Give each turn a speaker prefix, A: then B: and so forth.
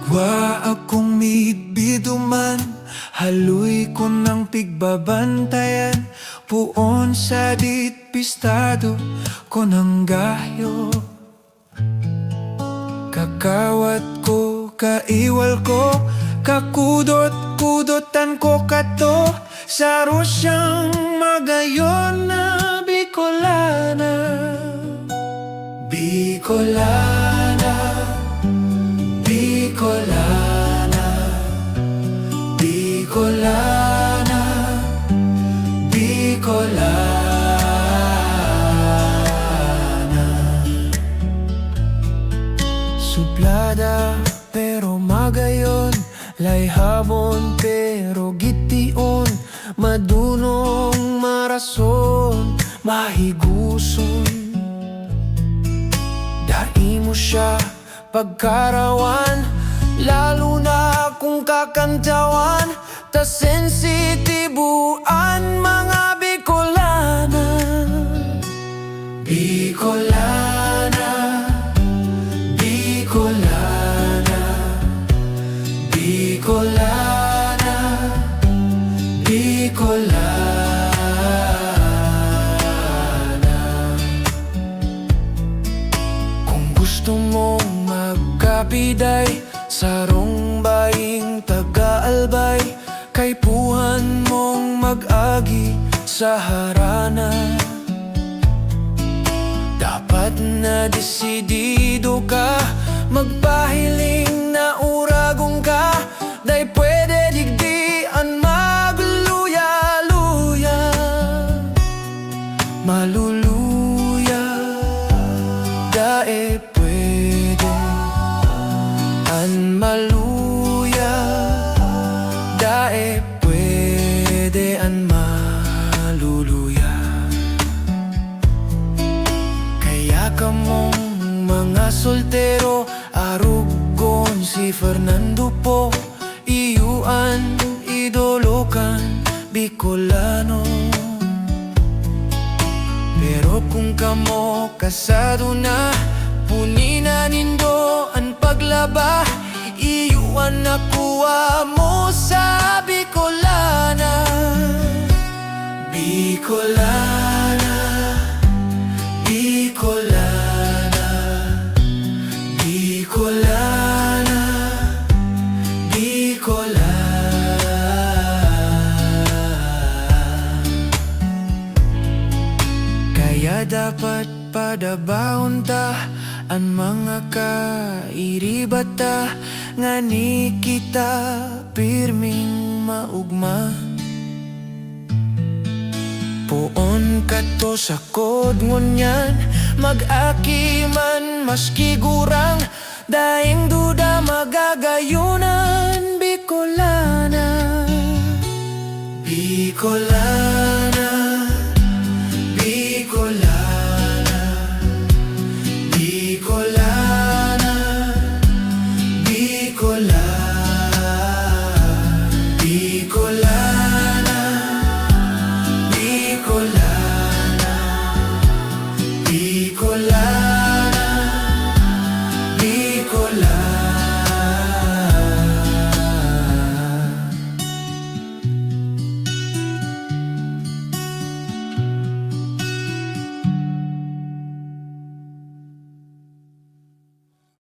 A: Wa akong mibiduman, haluy ko ng pigbabantayan. Puon sa dit pistado ko ng gayo. Kakawat ko, kaiwal ko, kakudot-kudotan ko kato. Sa Rosyang magayon na Bicolana. Bicolana, Bicolana, Bicolana, Bicolana. Suplada pero magayon, layhabon pero gition, madunong marason, mahiguson. Dai mo siya pagkarawan, lalo na kung kakantawan. Ta sensitibuan mga Bicolana. Bicolana, Bicolana, Bicolana, Bicolana. Kung gusto mong magkapiday, sarong baing taga-albay, kay puhan mong mag-agi sa harana. Dapat na desidido ka, magpahiling na uragong ka. Day pwede digdian magluya-luya, maluluya. Dae pwede an maluya, dae pwede an maluluya. Kaya kamong mga soltero, arugon si Fernando po, iyuan, idolokan, Bicolano. Pero kung kamo kasado na, punina nindo ang paglaba, iyuan na kuha mo sa Bicolana. Bicolana, Bicolana, Bicolana, Bicolana. Kaya dapat padabaon ta ang mga kairibata, nga ni kita pirming maugma. Puon kato sa kod ngunyan, mag-aki man maski gurang, daing duda magagayunan. Bicolana, Bicolana,